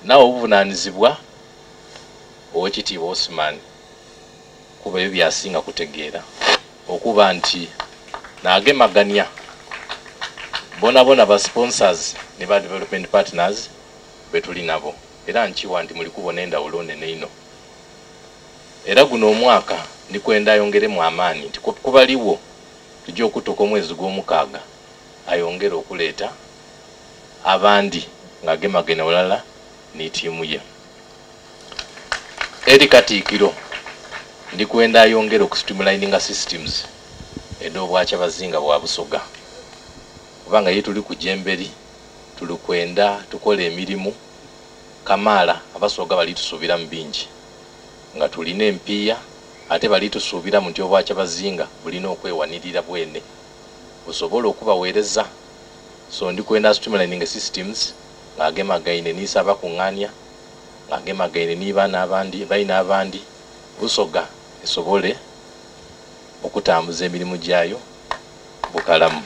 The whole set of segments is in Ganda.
nawo obuvunanyizibwa Oweekitiibwa Osman kuba ebyo byasinga kutegeera okuba nti nagemaganya bona ba sponsors ne ba development partners betuli nabo era nkiwa nti muli kubona endawulo nene ino era guno omwaka ndikwenda ayongeremu amaanyi nti kubaliwo tujja okutuuka omwezi gw'omukaaga ayongere okuleeta abandi ng'agemaganya olala ne ttiimu ye. Eri Katikkiro ndikwenda ayongere okustimulayininga systems ed'Obwakyabazinga bwa Busoga kubanga ye tuli kujja emberi tuli kwenda tukola emirimu kamaala Abasoga bali tusuubira mu bingi nga tulina empiiya ate bali tusuubira mu nti Obwakyabazinga bulina okwewanirira bwene busobola okubaweereza. So ndikwenda stimulayininga systems ng'agemagaine niisa abakuŋŋaanya ng'agemagaine nibaana abandi balina abandi Busoga esobole okutambuza emirimu gyayo bukalamu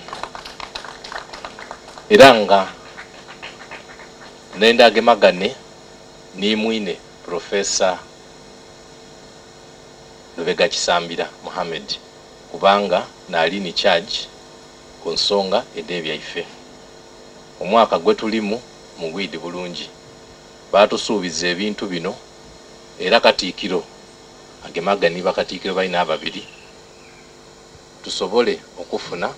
era nga nenda agemagane nimwine Professor Lubega Kisambira Mohammed kubanga naali ni charge ku nsonga ed'ebyaife. Omwaka gwe tulimu mugwidi bulungi batusuubiza ebintu bino era Katikkiro agemagani bakatikkiro balina ababiri tusobole okufuna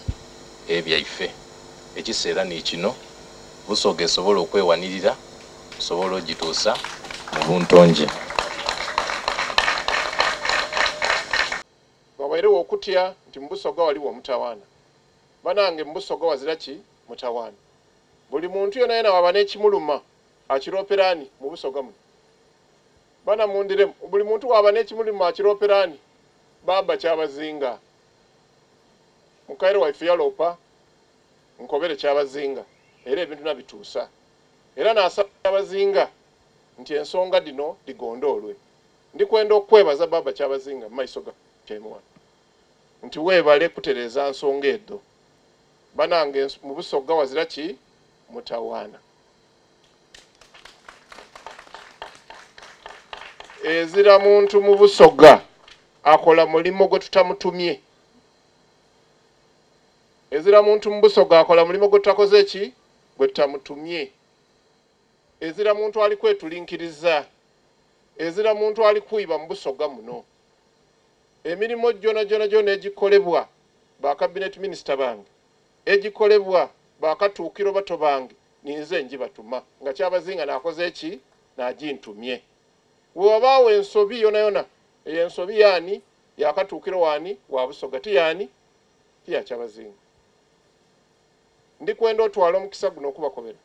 ebyaife ekiseera nikino Busoga esobola okwewanirira tusobole ogituusa mu buntonje. Wabairewo okutya nti mu Busoga waliwo omutawaana banange mu Busoga wazira ki mutawaana buli muntu yona yena waba n'ekimuluma akiroperani mu Busoga muno bana mundire buli muntu waba n'ekimuluma akiroperani Baba Kyabazinga mukaire waife yalopa nkobere Kyabazinga era ebintu nabituusa era nasaba Kyabazinga nti ensonga dino digondoolwe. Ndikwenda okwebaza Baba Kyabazinga mu maiso ga Kyemwana nti weebale kutereza nsonga edo banange mu Busoga wazira ki mutawaana. Ezira muntu mu Busoga akola mulimo gwe tutamutumye. Ezira muntu mu Busoga akola mulimo gwe tutakoze ki gwe tutamutumye. Ezira muntu ali kwetulinkiriza. Ezira muntu ali kuyiba mu Busoga muno. Emirimu jona egikolebwa ba cabinet minister bange egikolebwa bakatuukiro bato bange ninze njibatuma nga Kyabazinga nakoze eki nagintumye. Wabaawo ensobi yona ensobi yani yakatuukiro wani wa Busoga tiyani tiya Kyabazinga. Ndikwenda otwala omukisa guno okubakobera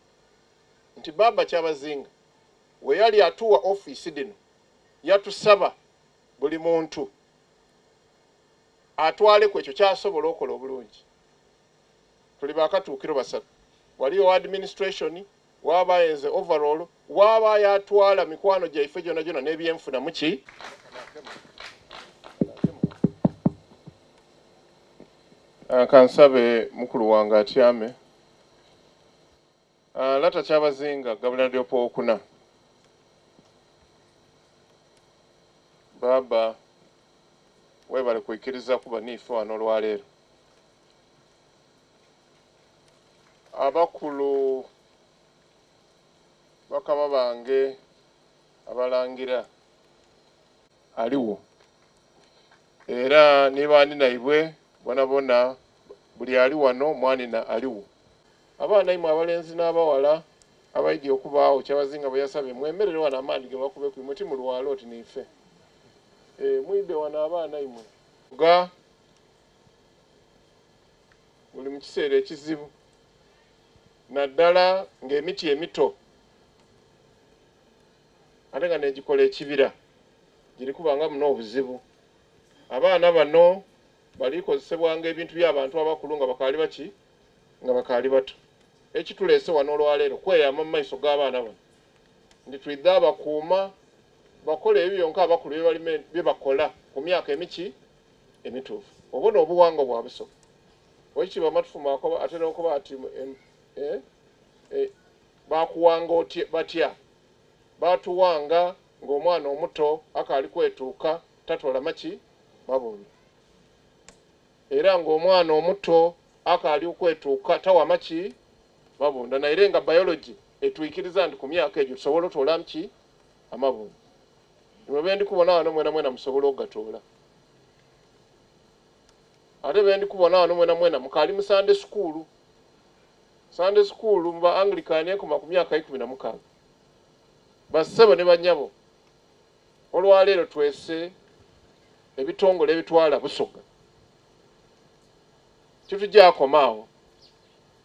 nti Baba Kyabazinga we yali atuwa office dino yatusaba buli muntu atwale ku ekyo kyasobola okola obulungi. Tuli bakatuukiro basatu waliyo administration waba enze overall waba yatwala mikwano gyaife jona n'ebyenfuna muki kansabe mukulu wange atyame Lata Kyabazinga Gavana Leopold Okuna Baba webale kuikiriza kuba nife wano olwaleero abakulu bakama bange abalangira aliwo era nibaani naibwe bona buli ali wano mwanina aliwo abaana imwe abalenzi n'abawala abaigi okubaawo Kyabazinga bwe yasabye mwemerere wano amaanyi ge bakube ku muti mu lwalo oti nife mwide wano abaana imwe ga buli mu kiseera ekizibu naddala ng'emiti emito ate nga negikola ekibira giri kubanga muno obuzibu abaana bano balikozesebwanga ebintu by'abantu abakulu nga bakaali baki nga bakaali bato ekituleese wano olwaleero kweyama mu maiso g'abaana bano ndi twidde abakuuma bakola ebyo byonka abakulu bye bakola ku myaka emiki emituufu obona obuwangwa bwa Busoga Oweekitiibwa Matufuma ate n'okuba ati bakuwanga batya batuwanga ng'omwana omuto akali kwetuuka tatola maki mabunda era ng'omwana omuto akali kwetuuka tawa maki mabunda naye nga biology etwikiriza ndi ku myaka egyo tusobola otola maki amabunda nimwe bendi kubona wano mwena musobola ogatoola ate bendi kubona wano mwena mukali mu Sunday school mba Anglican ekoma ku myaka 16 basebo ne banyabo olwaleero twese ebitongole ebitwala Busoga kitujjakomaawo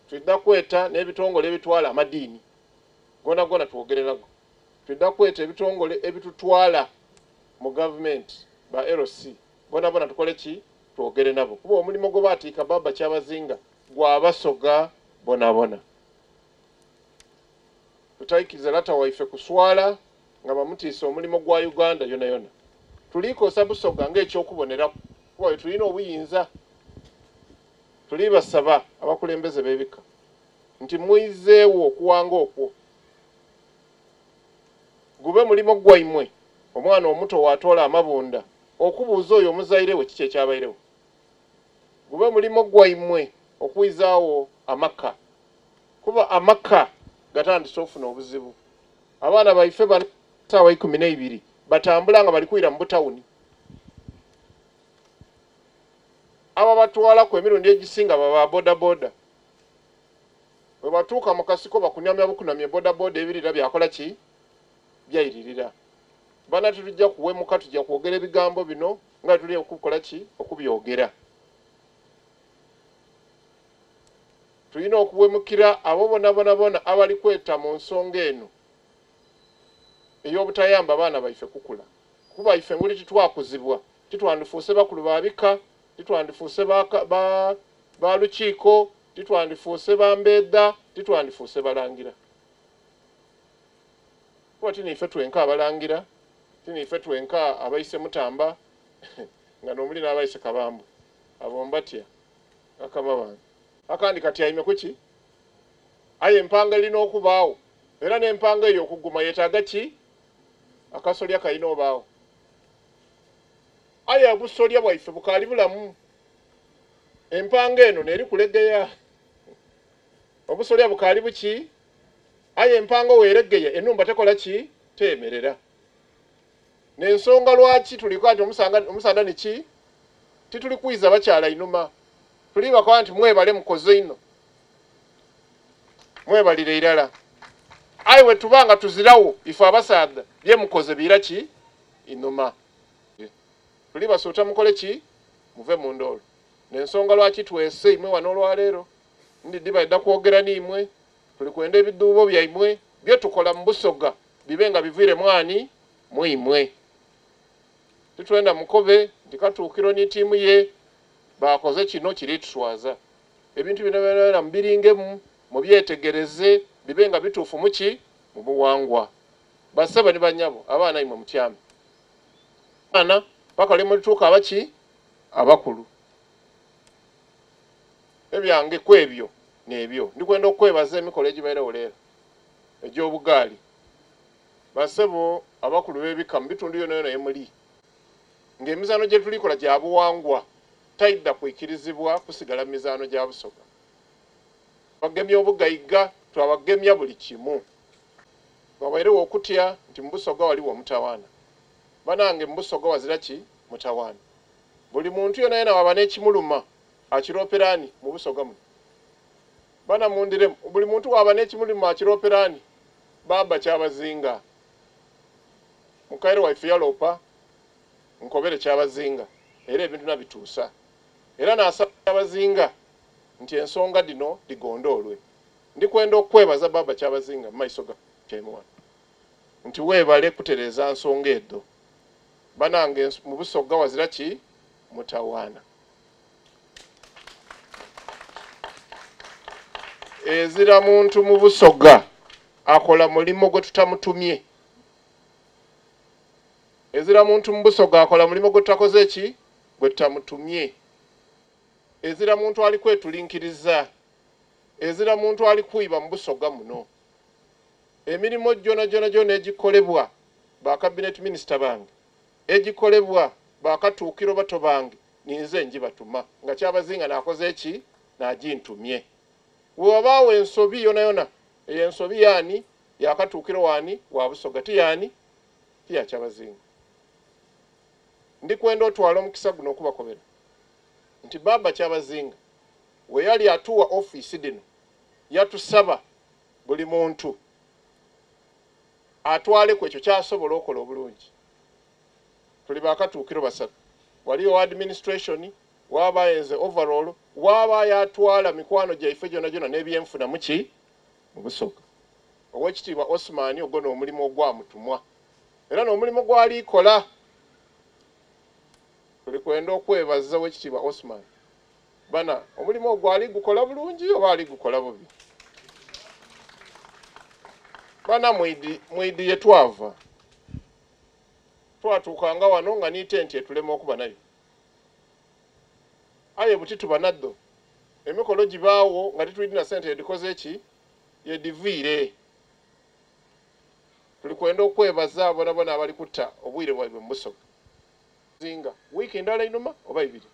tudda kweta n'ebitongole ebitwala amadiini gona twogererago tudda kweta ebitongole ebitutwala mu government ba LC bona tukole ki twogere nabo kuba omulimo gwo batiika Baba Kyabazinga gwa Basoga bona tutayikiriza lata waife kuswala nga bamutiisa omulimo gwa Uganda yona tuliko Busoga ng'ekyokubonera kuba tulina obuyinza tuli basaba abakulembeze b'ebika nti muizeewo okuwanga okwo gube mulimo gwaimwe omwana omuto watoola amabunda okubuuza oyo omuzaire we kiki ekyabayirewo gube mulimo gwaimwe okwizaawo amaka kuba amaka gatandise ofuna obuzibu abaana baife basaawa 12 batambula nga bali kwira mu butawuni aba batwala ku emirundi egisinga baba boda we batuuka mu kasiko bakunyamya bukunamye boda ebirira byakola ki byayiririra bana tujja kuwemuka tujja kwogera ebigambo bino nga tuli okukola ki okubyogera tulina okuwemukira abo bona abali kweta mu nsonga eno ey'obutayamba abaana baife kukula kuba ife nguli titwakuzibwa titwandifuuse bakulu babika titwandifuuse ba lukiiko titwandifuuse bambeeda titwandifuuse balangira kuba tiniife twenka abalangira tiniife twenka abayise Mutamba nga nomuli n'abayise Kabambu abo mbatya akama bange akandi kati ayime kuki aye empanga erina okubaawo era n'empanga eyo okuguma yeetaaga ki akasolya kalina obaawo aye obusolya bwaife bukaali bulamu empanga eno neri kulegeya obusolya bukaali buki aye empanga weeregeya ennumba tekola ki teemerera n'ensonga lwaki tuliko nti omusanda niki tituli kwiza bakyala inuma tuli bakola nti mwebale mukoze ino mwebalire irala aye we tubanga tuzirawo ife abasaadha bye mukoze bira ki inuma tuli basuuta mukole ki muve mu ndolo n'ensonga lwaki twese imwe wano olwaleero ndiddi baidda kwogera niimwe tuli kwenda ebiduubo byaimwe bye tukola mu Busoga bibe nga biviire mwani muimwe tutwenda mukobe ndikatuukiro ni tiimu ye bakoze kino kiri tuswaza ebintu bino mbiringemu mubyetegereze bibe nga bituufu muki mu buwangwa basaba ni banyabo abaana imwe mutyame ana bakale mu tuuka abaki abakulu ebyange kwebyo nebyo ndikwenda okwebaza emikolo egibaire olera egy'obugaali basebo abakulu b'ebika mu bitundu yona yemuli ng'emizaano gye tulikola gya buwangwa taidda kwikirizibwa kusigala mu mizaano gya Busoga bagemya obugayiga twabagemya buli kimu wabairewo okutya nti mu Busoga waliwo omutawaana banange mu Busoga wazira ki mutawaana buli muntu yona yena waba n'ekimuluma akiroperani mu Busoga muno bana mundire buli muntu waba n'ekimuluma akiroperani Baba Kyabazinga mukaire waife yalopa nkobere Kyabazinga era ebintu nabituusa era nasaba Kyabazinga nti ensonga dino digondoolwe ndikwenda okwebaza Baba Kyabazinga mu maiso ga Kyemwana nti weebale kutereza nsonga edo banange mu Busoga wazira ki mutawaana ezira muntu mu Busoga akola mulimo gwe tutamutumye ezira muntu mu Busoga akola mulimo gwe tutakoze ki gwe tutamutumye ezira muntu ali kwetulinkiriza ezira muntu ali kuiba mu Busoga muno emirimu gyona egikolebwa ba cabinet minister bange egikolebwa ba katuukiro bato bange ninze njibatuma nga Kyabazinga nakoze eki nagintumye wabaawo ensobi yona ensobi yani yakatuukiro wani wa Busoga yani ya Kyabazinga ndikwenda otwala omukisa guno okubakobera nti baba Kyabazinga we yali atuwa office dino yatusaba buli muntu atwale ku ekyo kyasobola okola obulungi tuli bakatuukiro basatu waliyo administration waba enze overall waba yatwala mikwano gyaife gyona n'ebyenfuna muki mu Busoga owekitiibwa Osman ogona omulimu ogwamutumwa era n'omulimu gwali kola tuli kwenda okwebaza owekitiibwa Osman bana omulimu ogwali gukola bulungi oba ali gukola bubi bana mwidi yetwava twatuukanga wano nga n'itenti etulema okuba nayo aye butitu banaddo emikolo gibaawo nga tetulina sente edikoze eki yediviire tuli kwenda okwebaza bona abali kutta obwire bwaibwe mu Busoga zinga wiiki endala inuma oba ibiri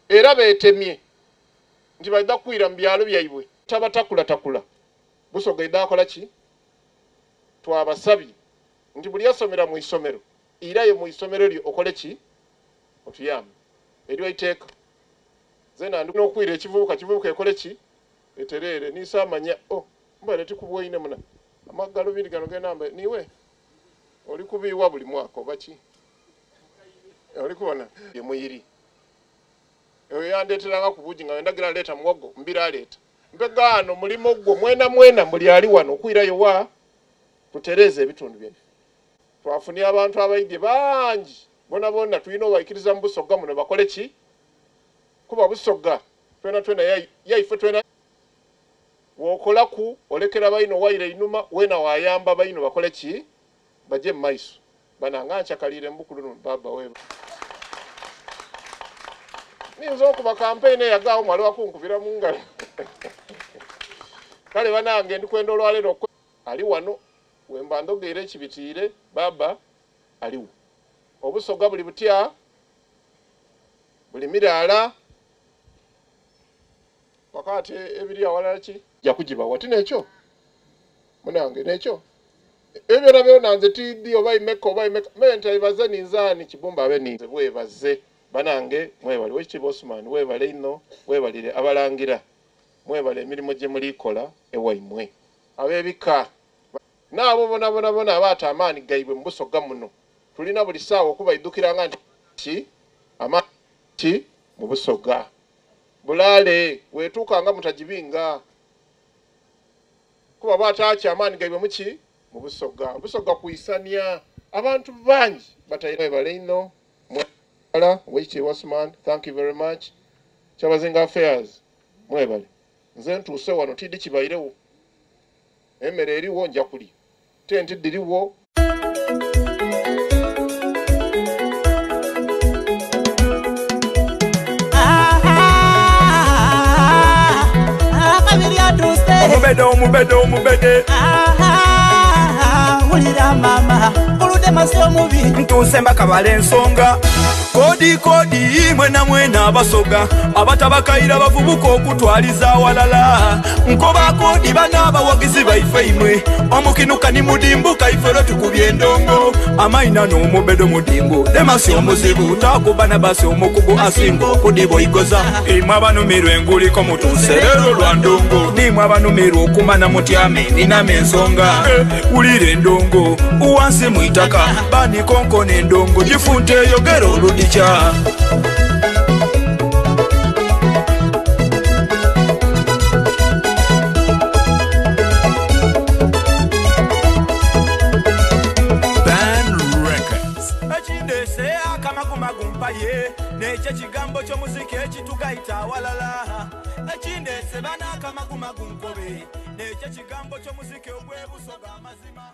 era beetemye nti baida kwira mu byalo byaibwe tabatakula Busoga idakola ki twabasabye nti buli asomera mu isomero iraye mu isomero lyo okole ki otuyambe eryo iteeka zena ndino okwira ekivubuka ekole ki eterere nisamanya mbale tikubwoine muna amagalo bindi gano genamba niwe oli kubiwa buli mwaka obaki oli kubona ye muyiri eyo yandeteranga kubuji nga wendagira leta muwogo mbira leta mbegano mulimo gwo mwena muli ali wano okwirayo wa tutereze ebitundu byaffe twafunia abantu abayige bangi bona tulina obayikiriza mu Busoga muno bakole ki kuba Busoga twena yaife twena wokola ku olekera bayino waire inuma wena wayamba bayino bakole ki baje mu maiso bananga nchakalire mbukulu baba wewe ninzo kuba campaign yagawo mwali wakunkubira mu ngalo kale banange ndikwenda olwalero ali wano wemba ndogere ekibitire baba aliwo Obusoga buli butya buli mirala wakati ebiri awalala ki jakujiba wati nekyo munange nekyo ebyo nabyo nanze tidi oba imeka mente ibaze ninzani kibumba abe ninze bwebaze banange mwebali wekitiibwa Osman webale ino webalire abalangira mwebale emirimu gye mulikola ewaimwe abebika nabo bona abaata amaani gaibwe mu Busoga muno tulina buli saawa okubaidukiranga nti amati mu Busoga bulale wetuukanga mutajibinga kuba baataaki amaani gaibwe muki mu Busoga kuisania abantu bangi batayina webale ino wekitiibwa Osman thank you very much Kyabazinga affairs mwebale nze ntuuse wano tiddi kibairewo emmere eriwo nja kuli tenti diriwo omubede ulira mama ulude masyo mubi ntusemba kabale ensonga kodi mwena Abasoga abatabakaira bavubuka okutwaliza walala nkoba kodi bana abawagizi baife imwe omukinuka ni mudimbuka ifero tukubye endongo amaina n'omubedo mudimbu demasyo omuzibu takubana basi omukugu asingo kudibo igoza imwe abanumirwa enguliko mutuserero lwa ndongo nimwe abanumirwa okumana mutyame ninama ensonga ulire endongo uwansi mwitaka bani konko n'endongo gifunte yogero oludicha neche chigambo ky'omuziki ekitugaita walala ekindese bana kamagumagu nkobe neche chigambo ky'omuziki ogw'Ebusoga amazima